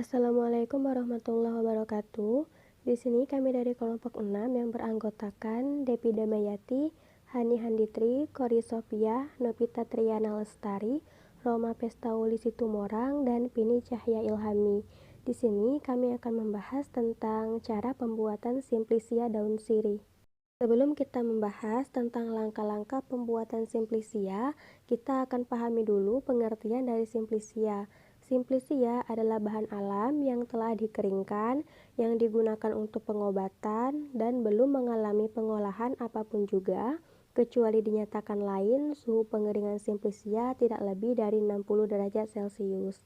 Assalamualaikum warahmatullahi wabarakatuh. Di sini kami dari kelompok 6 yang beranggotakan Depi Damayati, Hani Handitri, Kori Sofia, Novita Triana Lestari, Roma Pestauli Situmorang, dan Pini Cahya Ilhami. Di sini kami akan membahas tentang cara pembuatan simplisia daun sirih. Sebelum kita membahas tentang langkah-langkah pembuatan simplisia, kita akan pahami dulu pengertian dari simplisia. Simplisia adalah bahan alam yang telah dikeringkan, yang digunakan untuk pengobatan, dan belum mengalami pengolahan apapun juga, kecuali dinyatakan lain suhu pengeringan simplisia tidak lebih dari 60 derajat Celcius.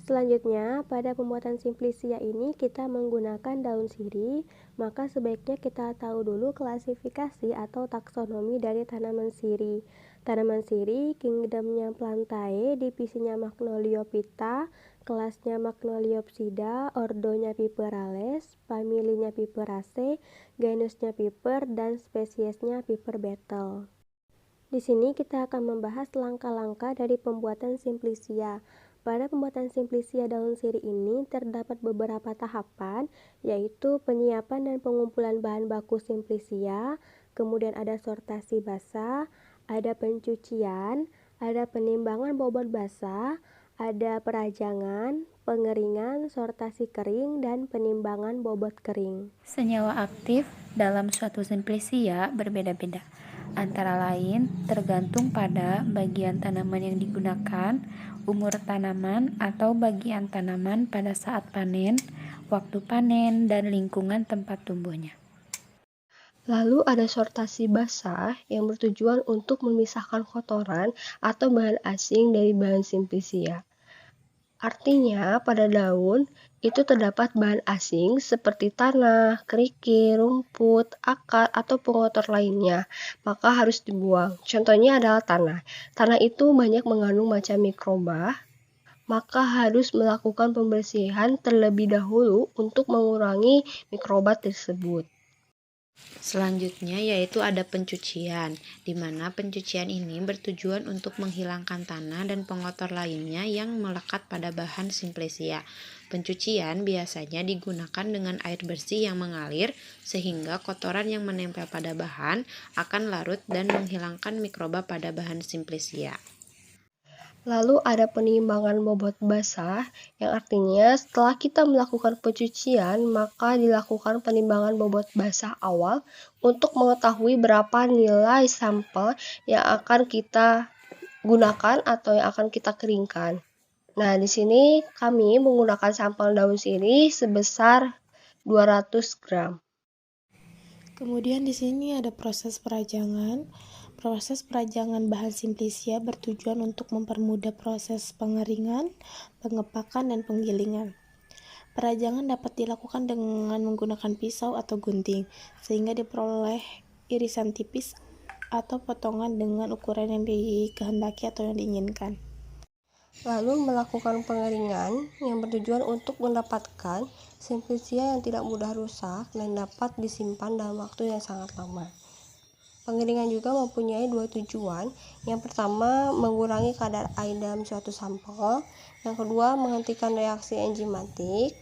Selanjutnya, pada pembuatan simplisia ini kita menggunakan daun sirih, maka sebaiknya kita tahu dulu klasifikasi atau taksonomi dari tanaman sirih. Tanaman sirih, kingdomnya Plantae, divisinya Magnoliophyta, kelasnya Magnoliopsida, ordonya Piperales, familinya Piperaceae, genusnya Piper, dan spesiesnya Piper beetle. Di sini kita akan membahas langkah-langkah dari pembuatan simplisia. Pada pembuatan simplisia daun sirih ini terdapat beberapa tahapan, yaitu penyiapan dan pengumpulan bahan baku simplisia, kemudian ada sortasi basah, ada pencucian, ada penimbangan bobot basah, ada perajangan, pengeringan, sortasi kering, dan penimbangan bobot kering. Senyawa aktif dalam suatu simplisia berbeda-beda, antara lain tergantung pada bagian tanaman yang digunakan, umur tanaman atau bagian tanaman pada saat panen, waktu panen, dan lingkungan tempat tumbuhnya. Lalu ada sortasi basah yang bertujuan untuk memisahkan kotoran atau bahan asing dari bahan simplisia. Artinya, pada daun itu terdapat bahan asing seperti tanah, kerikil, rumput, akar, atau pengotor lainnya, maka harus dibuang. Contohnya adalah tanah. Tanah itu banyak mengandung macam mikroba, maka harus melakukan pembersihan terlebih dahulu untuk mengurangi mikroba tersebut. Selanjutnya yaitu ada pencucian, di mana pencucian ini bertujuan untuk menghilangkan tanah dan pengotor lainnya yang melekat pada bahan simplisia. Pencucian biasanya digunakan dengan air bersih yang mengalir sehingga kotoran yang menempel pada bahan akan larut dan menghilangkan mikroba pada bahan simplisia. Lalu ada penimbangan bobot basah, yang artinya setelah kita melakukan pencucian, maka dilakukan penimbangan bobot basah awal untuk mengetahui berapa nilai sampel yang akan kita gunakan atau yang akan kita keringkan. Nah, di sini kami menggunakan sampel daun sirih sebesar 200 gram. Kemudian di sini ada proses perajangan. Proses perajangan bahan simplisia bertujuan untuk mempermudah proses pengeringan, pengepakan, dan penggilingan. Perajangan dapat dilakukan dengan menggunakan pisau atau gunting, sehingga diperoleh irisan tipis atau potongan dengan ukuran yang dikehendaki atau yang diinginkan. Lalu melakukan pengeringan yang bertujuan untuk mendapatkan simplisia yang tidak mudah rusak dan dapat disimpan dalam waktu yang sangat lama. Pengeringan juga mempunyai dua tujuan. Yang pertama, mengurangi kadar air dalam suatu sampel. Yang kedua, menghentikan reaksi enzimatik.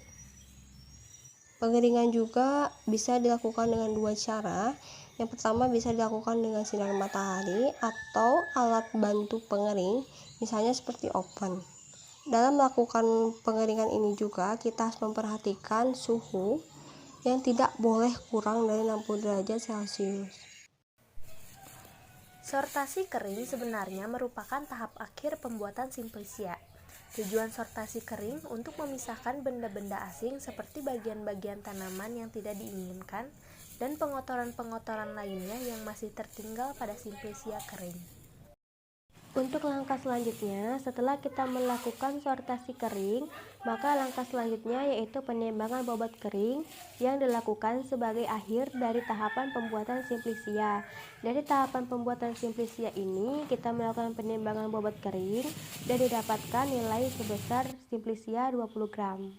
Pengeringan juga bisa dilakukan dengan dua cara. Yang pertama bisa dilakukan dengan sinar matahari atau alat bantu pengering, misalnya seperti oven. Dalam melakukan pengeringan ini juga kita harus memperhatikan suhu yang tidak boleh kurang dari 60 derajat Celcius. Sortasi kering sebenarnya merupakan tahap akhir pembuatan simplisia. Tujuan sortasi kering untuk memisahkan benda-benda asing seperti bagian-bagian tanaman yang tidak diinginkan dan pengotoran-pengotoran lainnya yang masih tertinggal pada simplisia kering. Untuk langkah selanjutnya, setelah kita melakukan sortasi kering, maka langkah selanjutnya yaitu penimbangan bobot kering yang dilakukan sebagai akhir dari tahapan pembuatan simplisia. Dari tahapan pembuatan simplisia ini, kita melakukan penimbangan bobot kering dan didapatkan nilai sebesar simplisia 20 gram.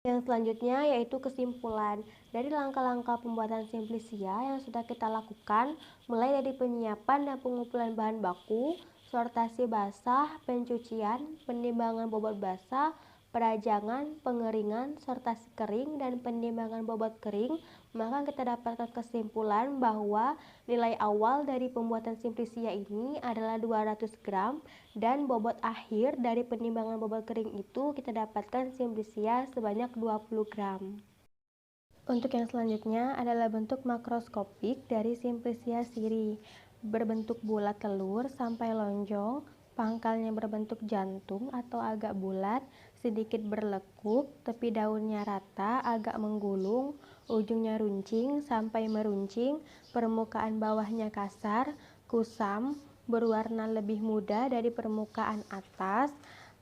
Yang selanjutnya yaitu kesimpulan dari langkah-langkah pembuatan simplisia yang sudah kita lakukan, mulai dari penyiapan dan pengumpulan bahan baku, sortasi basah, pencucian, penimbangan bobot basah, perajangan, pengeringan, sortasi kering, dan penimbangan bobot kering, maka kita dapatkan kesimpulan bahwa nilai awal dari pembuatan simplisia ini adalah 200 gram dan bobot akhir dari penimbangan bobot kering itu kita dapatkan simplisia sebanyak 20 gram. Untuk yang selanjutnya adalah bentuk makroskopik dari simplisia siri, berbentuk bulat telur sampai lonjong, pangkalnya berbentuk jantung atau agak bulat, sedikit berlekuk, tepi daunnya rata, agak menggulung, ujungnya runcing sampai meruncing, permukaan bawahnya kasar, kusam, berwarna lebih muda dari permukaan atas,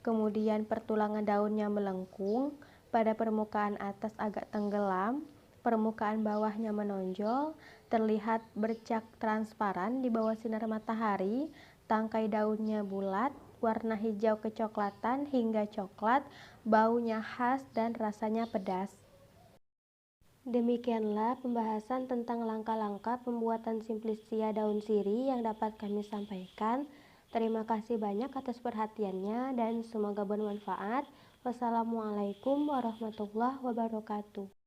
kemudian pertulangan daunnya melengkung, pada permukaan atas agak tenggelam, permukaan bawahnya menonjol, terlihat bercak transparan di bawah sinar matahari, tangkai daunnya bulat, warna hijau kecoklatan hingga coklat, baunya khas dan rasanya pedas. Demikianlah pembahasan tentang langkah-langkah pembuatan simplisia daun sirih yang dapat kami sampaikan. Terima kasih banyak atas perhatiannya dan semoga bermanfaat. Wassalamualaikum warahmatullahi wabarakatuh.